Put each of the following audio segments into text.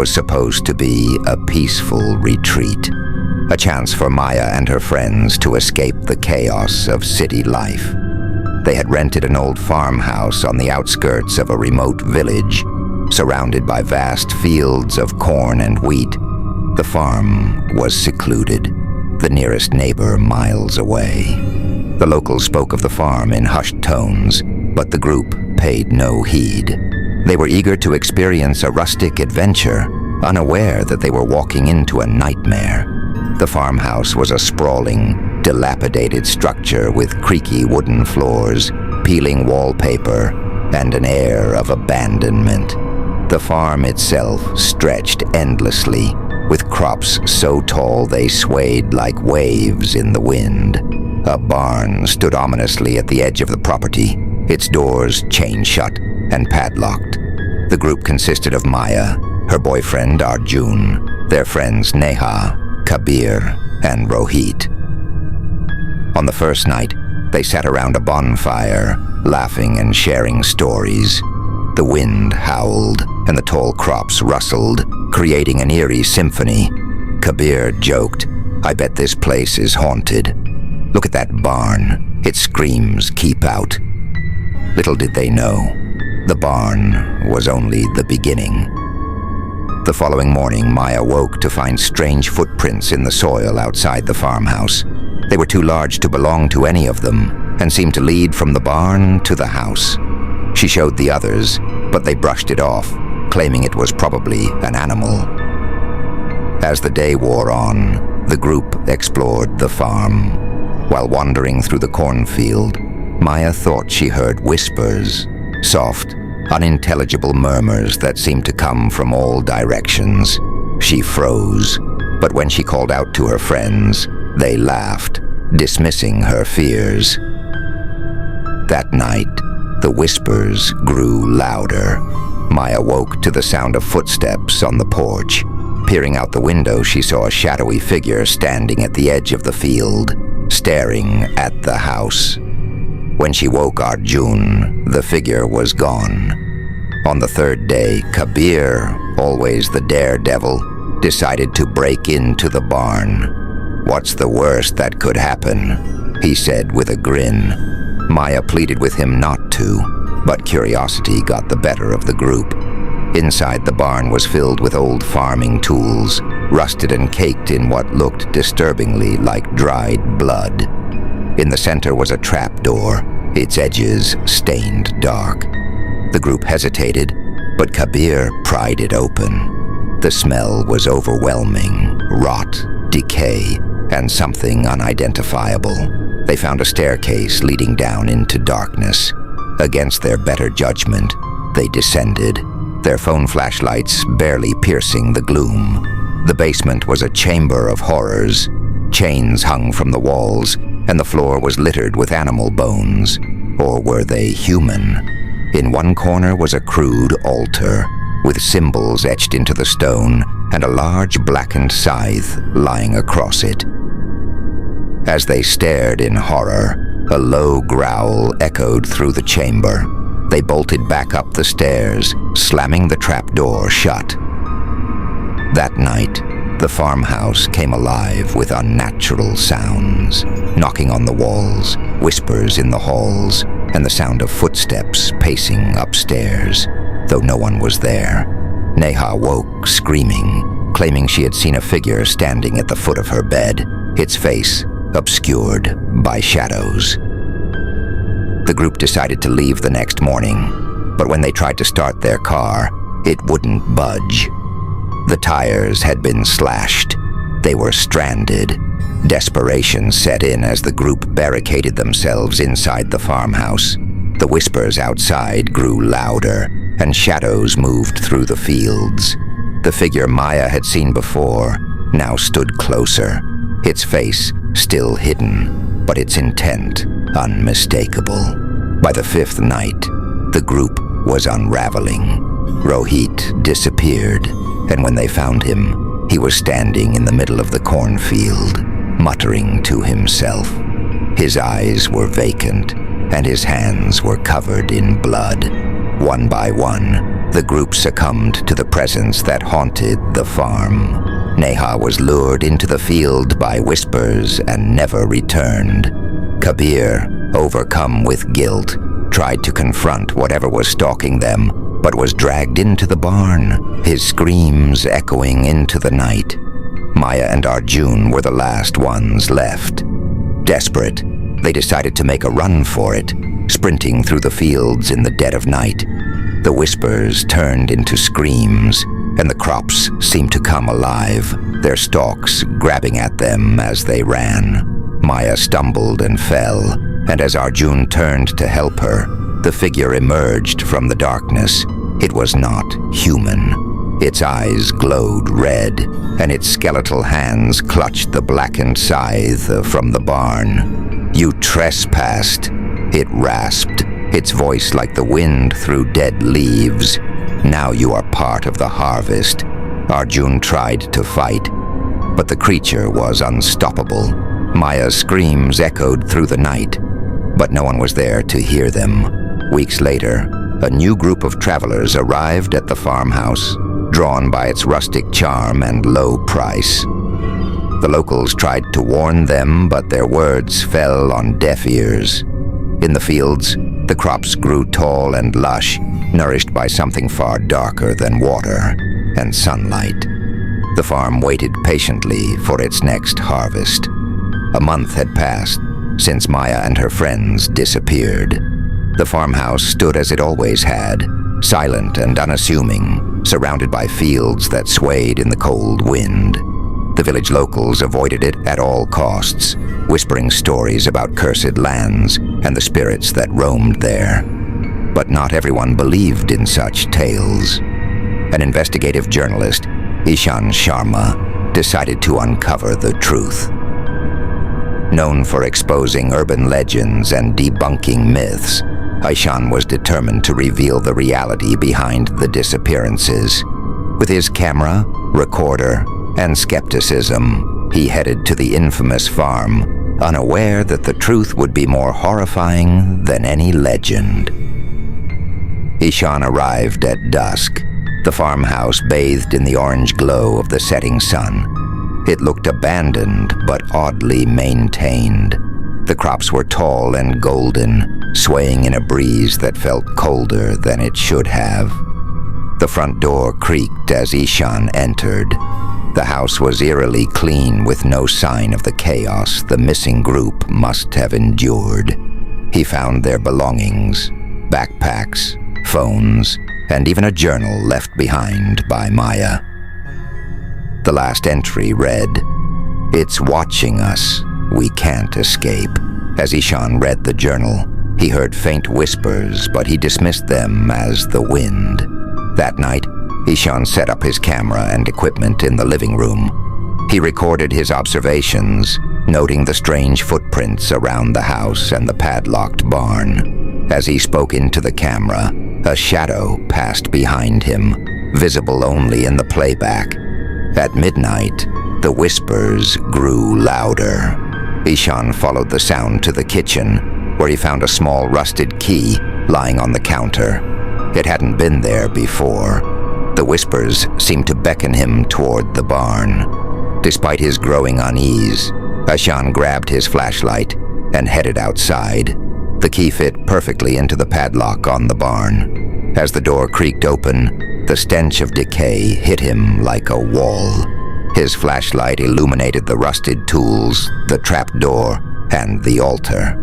was supposed to be a peaceful retreat, a chance for Maya and her friends to escape the chaos of city life. They had rented an old farmhouse on the outskirts of a remote village, surrounded by vast fields of corn and wheat. The farm was secluded, the nearest neighbor miles away. The locals spoke of the farm in hushed tones, but the group paid no heed. They were eager to experience a rustic adventure, unaware that they were walking into a nightmare. The farmhouse was a sprawling, dilapidated structure with creaky wooden floors, peeling wallpaper, and an air of abandonment. The farm itself stretched endlessly, with crops so tall they swayed like waves in the wind. A barn stood ominously at the edge of the property, its doors chain shut and padlocked. The group consisted of Maya, her boyfriend Arjun, their friends Neha, Kabir, and Rohit. On the first night, they sat around a bonfire, laughing and sharing stories. The wind howled, and the tall crops rustled, creating an eerie symphony. Kabir joked, "I bet this place is haunted. Look at that barn. It screams, 'Keep out.'" Little did they know, the barn was only the beginning. The following morning, Maya woke to find strange footprints in the soil outside the farmhouse. They were too large to belong to any of them, and seemed to lead from the barn to the house. She showed the others, but they brushed it off, claiming it was probably an animal. As the day wore on, the group explored the farm. While wandering through the cornfield, Maya thought she heard whispers, soft, unintelligible murmurs that seemed to come from all directions. She froze, but when she called out to her friends, they laughed, dismissing her fears. That night, the whispers grew louder. Maya woke to the sound of footsteps on the porch. Peering out the window, she saw a shadowy figure standing at the edge of the field, staring at the house. When she woke Arjun, the figure was gone. On the third day, Kabir, always the daredevil, decided to break into the barn. "What's the worst that could happen?" he said with a grin. Maya pleaded with him not to, but curiosity got the better of the group. Inside the barn was filled with old farming tools, rusted and caked in what looked disturbingly like dried blood. In the center was a trapdoor, its edges stained dark. The group hesitated, but Kabir pried it open. The smell was overwhelming, rot, decay, and something unidentifiable. They found a staircase leading down into darkness. Against their better judgment, they descended, their phone flashlights barely piercing the gloom. The basement was a chamber of horrors. Chains hung from the walls, and the floor was littered with animal bones. Or were they human? In one corner was a crude altar, with symbols etched into the stone and a large blackened scythe lying across it. As they stared in horror, a low growl echoed through the chamber. They bolted back up the stairs, slamming the trapdoor shut. That night, the farmhouse came alive with unnatural sounds, knocking on the walls, whispers in the halls, and the sound of footsteps pacing upstairs, though no one was there. Neha woke, screaming, claiming she had seen a figure standing at the foot of her bed, its face obscured by shadows. The group decided to leave the next morning, but when they tried to start their car, it wouldn't budge. The tires had been slashed. They were stranded. Desperation set in as the group barricaded themselves inside the farmhouse. The whispers outside grew louder, and shadows moved through the fields. The figure Maya had seen before now stood closer, its face still hidden, but its intent unmistakable. By the fifth night, the group was unraveling. Rohit disappeared, and when they found him, he was standing in the middle of the cornfield, muttering to himself. His eyes were vacant, and his hands were covered in blood. One by one, the group succumbed to the presence that haunted the farm. Neha was lured into the field by whispers and never returned. Kabir, overcome with guilt, tried to confront whatever was stalking them, but was dragged into the barn, his screams echoing into the night. Maya and Arjun were the last ones left. Desperate, they decided to make a run for it, sprinting through the fields in the dead of night. The whispers turned into screams, and the crops seemed to come alive, their stalks grabbing at them as they ran. Maya stumbled and fell, and as Arjun turned to help her, the figure emerged from the darkness. It was not human. Its eyes glowed red, and its skeletal hands clutched the blackened scythe from the barn. "You trespassed," it rasped, its voice like the wind through dead leaves. "Now you are part of the harvest." Arjun tried to fight, but the creature was unstoppable. Maya's screams echoed through the night, but no one was there to hear them. Weeks later, a new group of travelers arrived at the farmhouse, drawn by its rustic charm and low price. The locals tried to warn them, but their words fell on deaf ears. In the fields, the crops grew tall and lush, nourished by something far darker than water and sunlight. The farm waited patiently for its next harvest. A month had passed since Maya and her friends disappeared. The farmhouse stood as it always had, silent and unassuming, surrounded by fields that swayed in the cold wind. The village locals avoided it at all costs, whispering stories about cursed lands and the spirits that roamed there. But not everyone believed in such tales. An investigative journalist, Ishan Sharma, decided to uncover the truth. Known for exposing urban legends and debunking myths, Ishan was determined to reveal the reality behind the disappearances. With his camera, recorder, and skepticism, he headed to the infamous farm, unaware that the truth would be more horrifying than any legend. Ishan arrived at dusk, the farmhouse bathed in the orange glow of the setting sun. It looked abandoned but oddly maintained. The crops were tall and golden, swaying in a breeze that felt colder than it should have. The front door creaked as Ishan entered. The house was eerily clean with no sign of the chaos the missing group must have endured. He found their belongings, backpacks, phones, and even a journal left behind by Maya. The last entry read, "It's watching us. We can't escape." As Ishan read the journal, he heard faint whispers, but he dismissed them as the wind. That night, Ishan set up his camera and equipment in the living room. He recorded his observations, noting the strange footprints around the house and the padlocked barn. As he spoke into the camera, a shadow passed behind him, visible only in the playback. At midnight, the whispers grew louder. Ishan followed the sound to the kitchen, where he found a small rusted key lying on the counter. It hadn't been there before. The whispers seemed to beckon him toward the barn. Despite his growing unease, Ishan grabbed his flashlight and headed outside. The key fit perfectly into the padlock on the barn. As the door creaked open, the stench of decay hit him like a wall. His flashlight illuminated the rusted tools, the trapdoor, and the altar.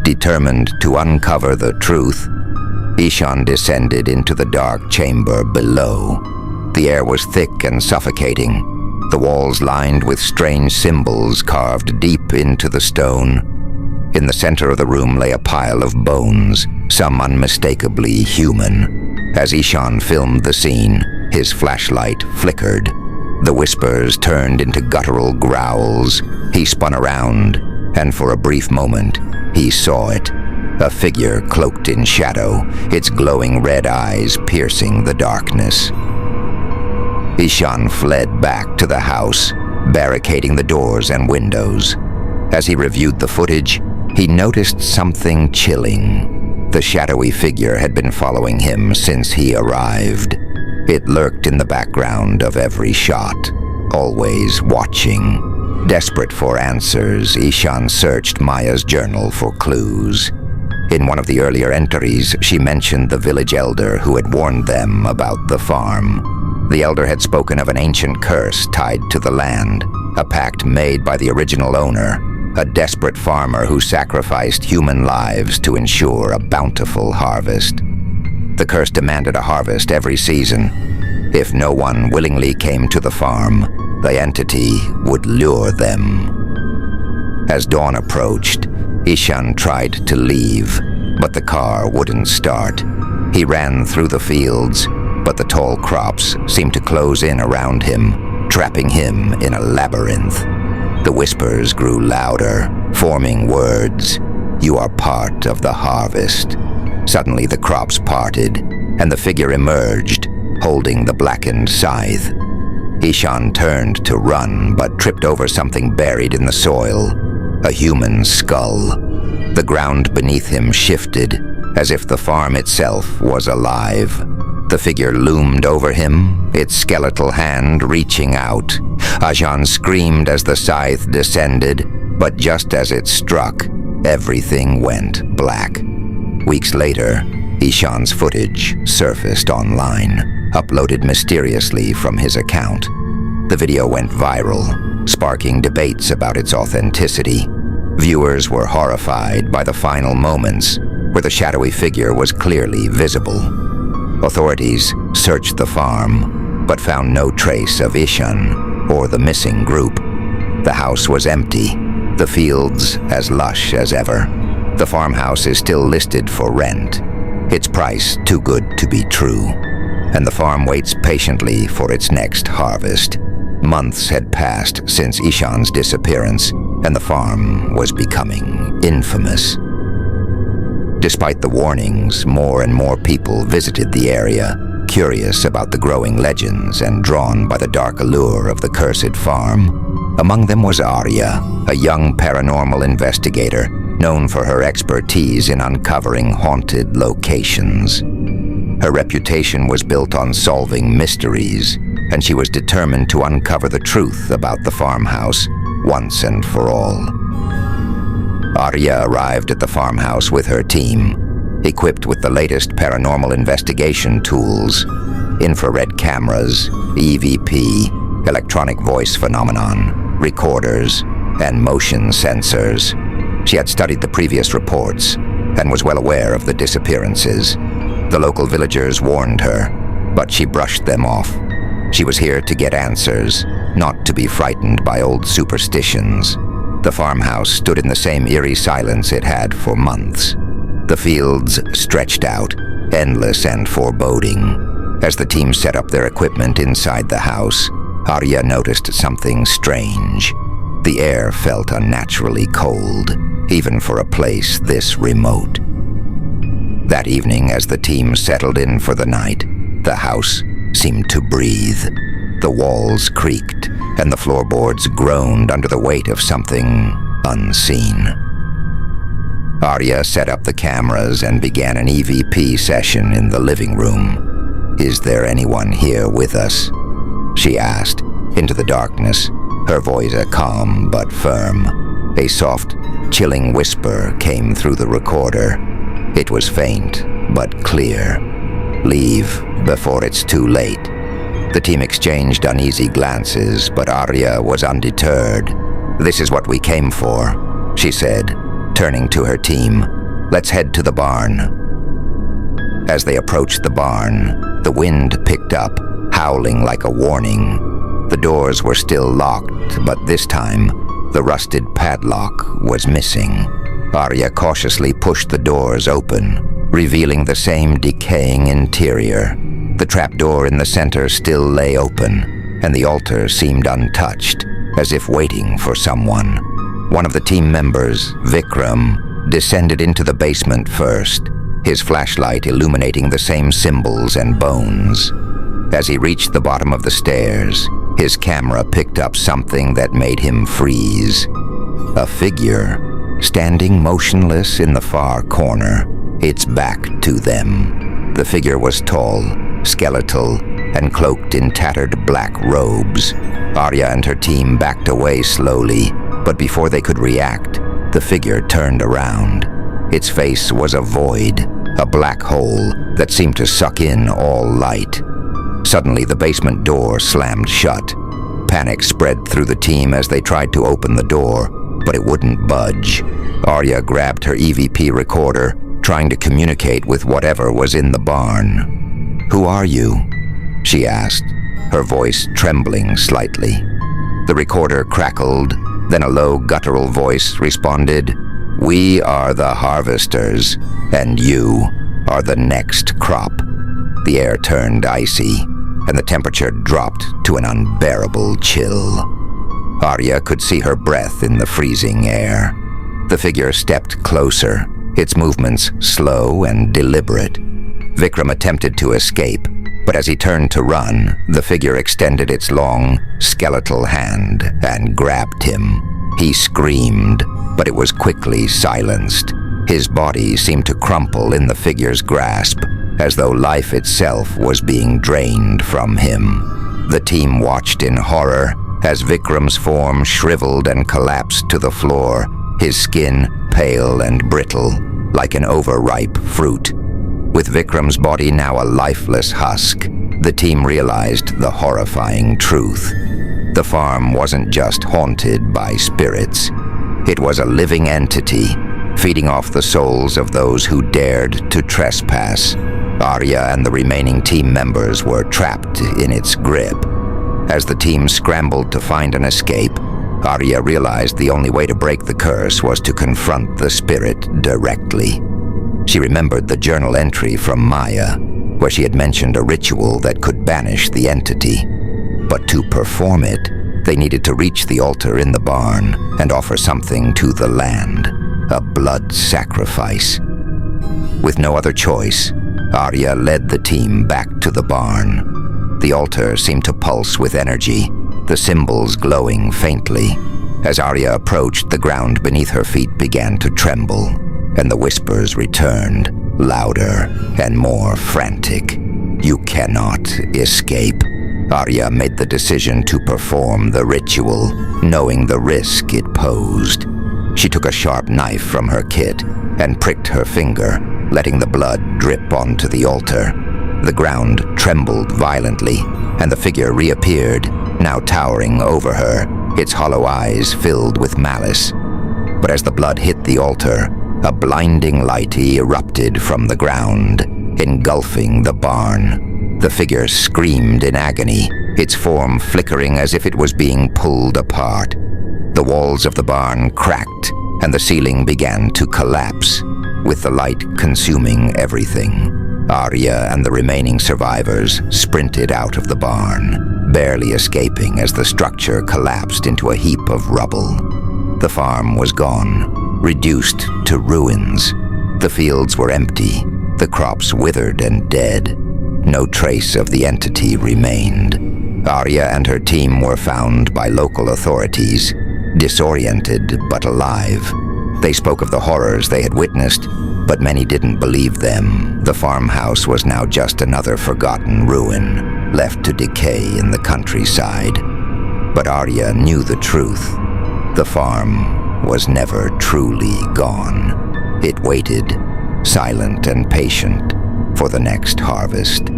Determined to uncover the truth, Ishan descended into the dark chamber below. The air was thick and suffocating, the walls lined with strange symbols carved deep into the stone. In the center of the room lay a pile of bones, some unmistakably human. As Ishan filmed the scene, his flashlight flickered. The whispers turned into guttural growls. He spun around, and for a brief moment, he saw it. A figure cloaked in shadow, its glowing red eyes piercing the darkness. Ishan fled back to the house, barricading the doors and windows. As he reviewed the footage, he noticed something chilling. The shadowy figure had been following him since he arrived. It lurked in the background of every shot, always watching. Desperate for answers, Ishan searched Maya's journal for clues. In one of the earlier entries, she mentioned the village elder who had warned them about the farm. The elder had spoken of an ancient curse tied to the land, a pact made by the original owner, a desperate farmer who sacrificed human lives to ensure a bountiful harvest. The curse demanded a harvest every season. If no one willingly came to the farm, the entity would lure them. As dawn approached, Ishan tried to leave, but the car wouldn't start. He ran through the fields, but the tall crops seemed to close in around him, trapping him in a labyrinth. The whispers grew louder, forming words. "You are part of the harvest." Suddenly the crops parted, and the figure emerged, holding the blackened scythe. Ishan turned to run, but tripped over something buried in the soil, a human skull. The ground beneath him shifted, as if the farm itself was alive. The figure loomed over him, its skeletal hand reaching out. Ajan screamed as the scythe descended, but just as it struck, everything went black. Weeks later, Ishan's footage surfaced online, uploaded mysteriously from his account. The video went viral, sparking debates about its authenticity. Viewers were horrified by the final moments, where the shadowy figure was clearly visible. Authorities searched the farm, but found no trace of Ishan or the missing group. The house was empty, the fields as lush as ever. The farmhouse is still listed for rent, its price too good to be true, and the farm waits patiently for its next harvest. Months had passed since Ishan's disappearance, and the farm was becoming infamous. Despite the warnings, more and more people visited the area, curious about the growing legends and drawn by the dark allure of the cursed farm. Among them was Arya, a young paranormal investigator known for her expertise in uncovering haunted locations. Her reputation was built on solving mysteries, and she was determined to uncover the truth about the farmhouse once and for all. Arya arrived at the farmhouse with her team, equipped with the latest paranormal investigation tools, infrared cameras, EVP, electronic voice phenomenon, recorders, and motion sensors. She had studied the previous reports and was well aware of the disappearances. The local villagers warned her, but she brushed them off. She was here to get answers, not to be frightened by old superstitions. The farmhouse stood in the same eerie silence it had for months. The fields stretched out, endless and foreboding. As the team set up their equipment inside the house, Arya noticed something strange. The air felt unnaturally cold, even for a place this remote. That evening, as the team settled in for the night, the house seemed to breathe. The walls creaked, and the floorboards groaned under the weight of something unseen. Arya set up the cameras and began an EVP session in the living room. "Is there anyone here with us?" she asked, into the darkness, her voice calm but firm. A soft, chilling whisper came through the recorder. It was faint, but clear. "Leave before it's too late." The team exchanged uneasy glances, but Arya was undeterred. "This is what we came for," she said, turning to her team. "Let's head to the barn." As they approached the barn, the wind picked up, howling like a warning. The doors were still locked, but this time, the rusted padlock was missing. Arya cautiously pushed the doors open, revealing the same decaying interior. The trapdoor in the center still lay open, and the altar seemed untouched, as if waiting for someone. One of the team members, Vikram, descended into the basement first, his flashlight illuminating the same symbols and bones. As he reached the bottom of the stairs, his camera picked up something that made him freeze. A figure, standing motionless in the far corner, its back to them. The figure was tall, skeletal, and cloaked in tattered black robes. Arya and her team backed away slowly, but before they could react, the figure turned around. Its face was a void, a black hole that seemed to suck in all light. Suddenly, the basement door slammed shut. Panic spread through the team as they tried to open the door, but it wouldn't budge. Arya grabbed her EVP recorder, trying to communicate with whatever was in the barn. "Who are you?" she asked, her voice trembling slightly. The recorder crackled, then a low guttural voice responded, "We are the harvesters, and you are the next crop." The air turned icy, and the temperature dropped to an unbearable chill. Arya could see her breath in the freezing air. The figure stepped closer, its movements slow and deliberate. Vikram attempted to escape, but as he turned to run, the figure extended its long, skeletal hand and grabbed him. He screamed, but it was quickly silenced. His body seemed to crumple in the figure's grasp, as though life itself was being drained from him. The team watched in horror as Vikram's form shriveled and collapsed to the floor, his skin pale and brittle, like an overripe fruit. With Vikram's body now a lifeless husk, the team realized the horrifying truth. The farm wasn't just haunted by spirits. It was a living entity, feeding off the souls of those who dared to trespass. Arya and the remaining team members were trapped in its grip. As the team scrambled to find an escape, Arya realized the only way to break the curse was to confront the spirit directly. She remembered the journal entry from Maya, where she had mentioned a ritual that could banish the entity. But to perform it, they needed to reach the altar in the barn and offer something to the land, a blood sacrifice. With no other choice, Arya led the team back to the barn. The altar seemed to pulse with energy, the symbols glowing faintly. As Arya approached, the ground beneath her feet began to tremble, and the whispers returned, louder and more frantic. "You cannot escape." Arya made the decision to perform the ritual, knowing the risk it posed. She took a sharp knife from her kit and pricked her finger, letting the blood drip onto the altar. The ground trembled violently, and the figure reappeared, now towering over her, its hollow eyes filled with malice. But as the blood hit the altar, a blinding light erupted from the ground, engulfing the barn. The figure screamed in agony, its form flickering as if it was being pulled apart. The walls of the barn cracked, and the ceiling began to collapse, with the light consuming everything. Arya and the remaining survivors sprinted out of the barn, barely escaping as the structure collapsed into a heap of rubble. The farm was gone, reduced to ruins. The fields were empty, the crops withered and dead. No trace of the entity remained. Arya and her team were found by local authorities, disoriented but alive. They spoke of the horrors they had witnessed, but many didn't believe them. The farmhouse was now just another forgotten ruin, left to decay in the countryside. But Arya knew the truth. The farm was never truly gone. It waited, silent and patient, for the next harvest.